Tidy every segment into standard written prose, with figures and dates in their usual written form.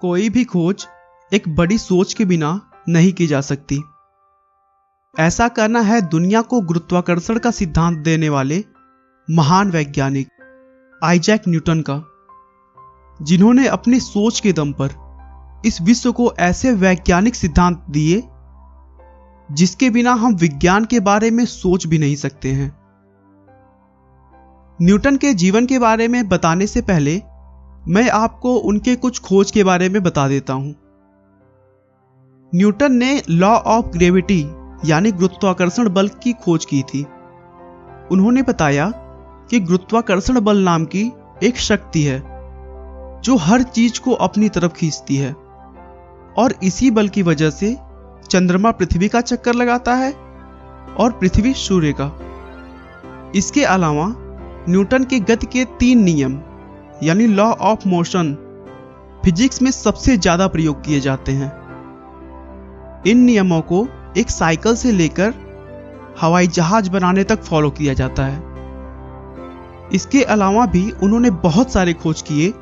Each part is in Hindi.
कोई भी खोज एक बड़ी सोच के बिना नहीं की जा सकती। ऐसा करना है दुनिया को गुरुत्वाकर्षण का सिद्धांत देने वाले महान वैज्ञानिक आइजैक न्यूटन का, जिन्होंने अपनी सोच के दम पर इस विश्व को ऐसे वैज्ञानिक सिद्धांत दिए जिसके बिना हम विज्ञान के बारे में सोच भी नहीं सकते हैं। न्यूटन के जीवन के बारे में बताने से पहले मैं आपको उनके कुछ खोज के बारे में बता देता हूं। न्यूटन ने लॉ ऑफ ग्रेविटी यानी गुरुत्वाकर्षण बल की खोज की थी। उन्होंने बताया कि गुरुत्वाकर्षण बल नाम की एक शक्ति है जो हर चीज को अपनी तरफ खींचती है, और इसी बल की वजह से चंद्रमा पृथ्वी का चक्कर लगाता है और पृथ्वी सूर्य का। इसके अलावा न्यूटन के गति के 3 नियम यानी लॉ ऑफ मोशन फिजिक्स में सबसे ज्यादा प्रयोग किए जाते हैं। इन नियमों को एक साइकिल से लेकर हवाई जहाज बनाने तक फॉलो किया जाता है। इसके अलावा भी उन्होंने बहुत सारे खोज किए,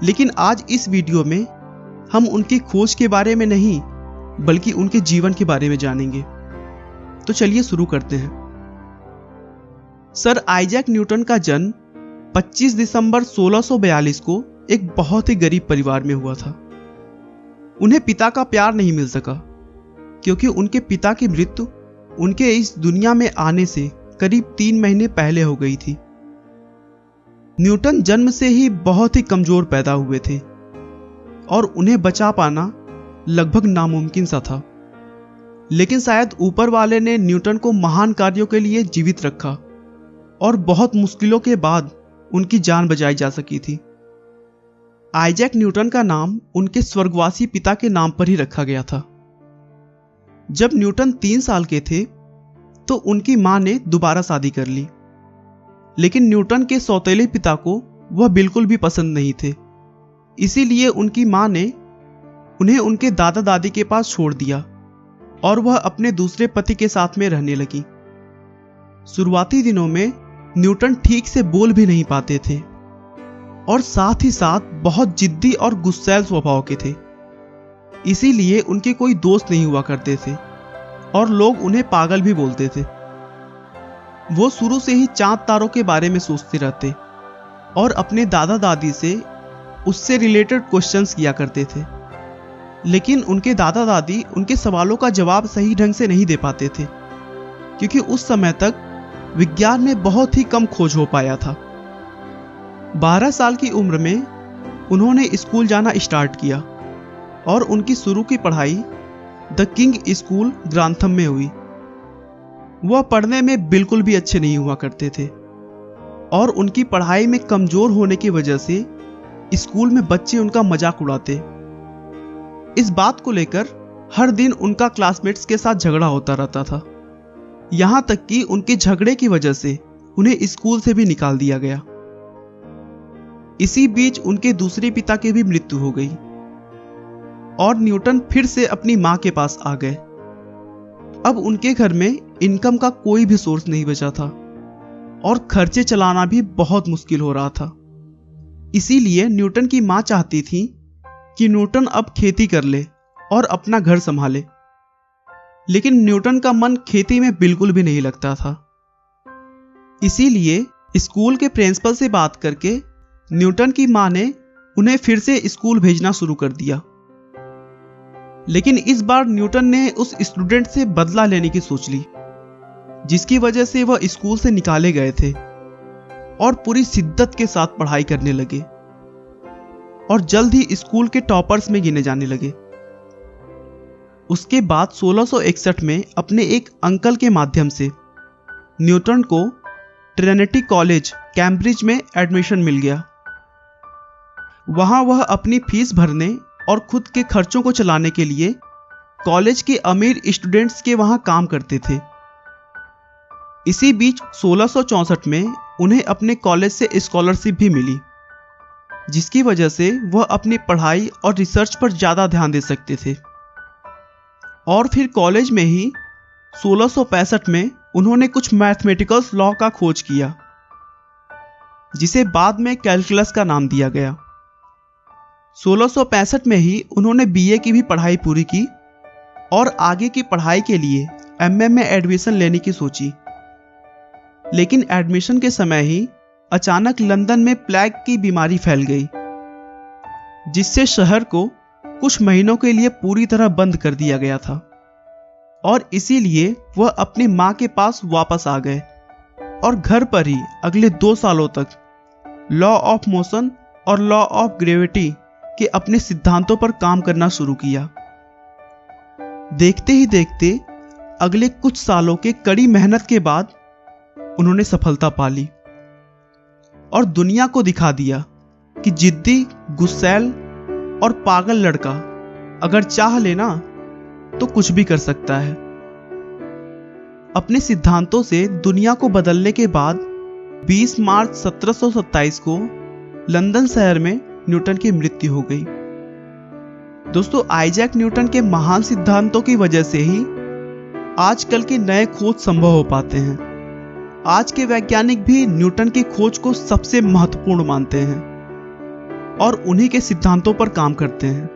लेकिन आज इस वीडियो में हम उनकी खोज के बारे में नहीं बल्कि उनके जीवन के बारे में जानेंगे। तो चलिए शुरू करते हैं। सर आइजैक न्यूटन का जन्म 25 दिसंबर 1642 को एक बहुत ही गरीब परिवार में हुआ था। उन्हें पिता का प्यार नहीं मिल सका क्योंकि उनके पिता की मृत्यु उनके इस दुनिया में आने से करीब 3 महीने पहले हो गई थी। न्यूटन जन्म से ही बहुत ही कमजोर पैदा हुए थे और उन्हें बचा पाना लगभग नामुमकिन सा था, लेकिन शायद ऊपर वाले ने न्यूटन को महान कार्यों के लिए जीवित रखा और बहुत मुश्किलों के बाद उनकी जान बचाई जा सकी थी। आइजैक न्यूटन का नाम उनके स्वर्गवासी पिता के नाम पर ही रखा गया था। जब न्यूटन 3 साल के थे तो उनकी मां ने दोबारा शादी कर ली, लेकिन न्यूटन के सौतेले पिता को वह बिल्कुल भी पसंद नहीं थे। इसीलिए उनकी मां ने उन्हें उनके दादा दादी के पास छोड़ दिया और वह अपने दूसरे पति के साथ में रहने लगी। शुरुआती दिनों में न्यूटन ठीक से बोल भी नहीं पाते थे और साथ ही साथ बहुत जिद्दी और गुस्सैल स्वभाव के थे। इसीलिए उनके कोई दोस्त नहीं हुआ करते थे और लोग उन्हें पागल भी बोलते थे। वो शुरू से ही चांद तारों के बारे में सोचते रहते और अपने दादा दादी से उससे रिलेटेड क्वेश्चंस किया करते थे, लेकिन उनके दादा दादी उनके सवालों का जवाब सही ढंग से नहीं दे पाते थे क्योंकि उस समय तक विज्ञान में बहुत ही कम खोज हो पाया था। 12 साल की उम्र में उन्होंने स्कूल जाना स्टार्ट किया और उनकी शुरू की पढ़ाई द किंग स्कूल ग्रांथम में हुई। वह पढ़ने में बिल्कुल भी अच्छे नहीं हुआ करते थे और उनकी पढ़ाई में कमजोर होने की वजह से स्कूल में बच्चे उनका मजाक उड़ाते। इस बात को लेकर हर दिन उनका क्लासमेट्स के साथ झगड़ा होता रहता था, यहां तक कि उनके झगड़े की वजह से उन्हें स्कूल से भी निकाल दिया गया। इसी बीच उनके दूसरे पिता की भी मृत्यु हो गई और न्यूटन फिर से अपनी मां के पास आ गए। अब उनके घर में इनकम का कोई भी सोर्स नहीं बचा था और खर्चे चलाना भी बहुत मुश्किल हो रहा था। इसीलिए न्यूटन की मां चाहती थी कि न्यूटन अब खेती कर ले और अपना घर संभाले, लेकिन न्यूटन का मन खेती में बिल्कुल भी नहीं लगता था। इसीलिए स्कूल के प्रिंसिपल से बात करके न्यूटन की मां ने उन्हें फिर से स्कूल भेजना शुरू कर दिया, लेकिन इस बार न्यूटन ने उस स्टूडेंट से बदला लेने की सोच ली जिसकी वजह से वह स्कूल से निकाले गए थे और पूरी शिद्दत के साथ पढ़ाई करने लगे और जल्द ही स्कूल के टॉपर्स में गिने जाने लगे। उसके बाद 1661 में अपने एक अंकल के माध्यम से न्यूटन को ट्रिनिटी कॉलेज कैम्ब्रिज में एडमिशन मिल गया। वहां वह अपनी फीस भरने और खुद के खर्चों को चलाने के लिए कॉलेज के अमीर स्टूडेंट्स के वहां काम करते थे। इसी बीच 1664 में उन्हें अपने कॉलेज से स्कॉलरशिप भी मिली, जिसकी वजह से वह अपनी पढ़ाई और रिसर्च पर ज्यादा ध्यान दे सकते थे। और फिर कॉलेज में ही 1665 में उन्होंने कुछ मैथमेटिकल लॉ का खोज किया, जिसे बाद में कैलकुलस का नाम दिया गया। 1665 में ही उन्होंने बीए की भी पढ़ाई पूरी की और आगे की पढ़ाई के लिए एमए में एडमिशन लेने की सोची। लेकिन एडमिशन के समय ही अचानक लंदन में प्लेग की बीमारी फैल गई, जिससे शहर को कुछ महीनों के लिए पूरी तरह बंद कर दिया गया था और इसीलिए वह अपनी मां के पास वापस आ गए और घर पर ही अगले 2 सालों तक लॉ ऑफ मोशन और लॉ ऑफ ग्रेविटी के अपने सिद्धांतों पर काम करना शुरू किया। देखते ही देखते अगले कुछ सालों के कड़ी मेहनत के बाद उन्होंने सफलता पा ली और दुनिया को दिखा दिया कि जिद्दी, गुस्सैल और पागल लड़का अगर चाह लेना तो कुछ भी कर सकता है। अपने सिद्धांतों से दुनिया को बदलने के बाद 20 मार्च 1727 को लंदन शहर में न्यूटन की मृत्यु हो गई। दोस्तों, आइजैक न्यूटन के महान सिद्धांतों की वजह से ही आजकल के नए खोज संभव हो पाते हैं। आज के वैज्ञानिक भी न्यूटन की खोज को सबसे महत्वपूर्ण मानते हैं और उन्हीं के सिद्धांतों पर काम करते हैं।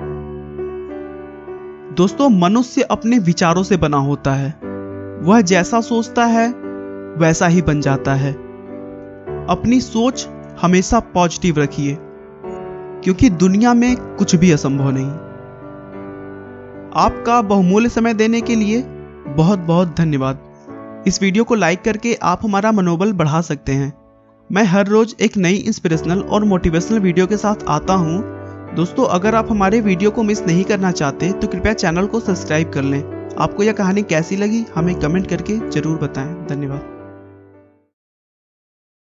दोस्तों, मनुष्य अपने विचारों से बना होता है। वह जैसा सोचता है वैसा ही बन जाता है। अपनी सोच हमेशा पॉजिटिव रखिए, क्योंकि दुनिया में कुछ भी असंभव नहीं। आपका बहुमूल्य समय देने के लिए बहुत बहुत धन्यवाद। इस वीडियो को लाइक करके आप हमारा मनोबल बढ़ा सकते हैं। मैं हर रोज एक नई इंस्पिरेशनल और मोटिवेशनल वीडियो के साथ आता हूं। दोस्तों, अगर आप हमारे वीडियो को मिस नहीं करना चाहते तो कृपया चैनल को सब्सक्राइब कर लें। आपको यह कहानी कैसी लगी हमें कमेंट करके जरूर बताएं। धन्यवाद।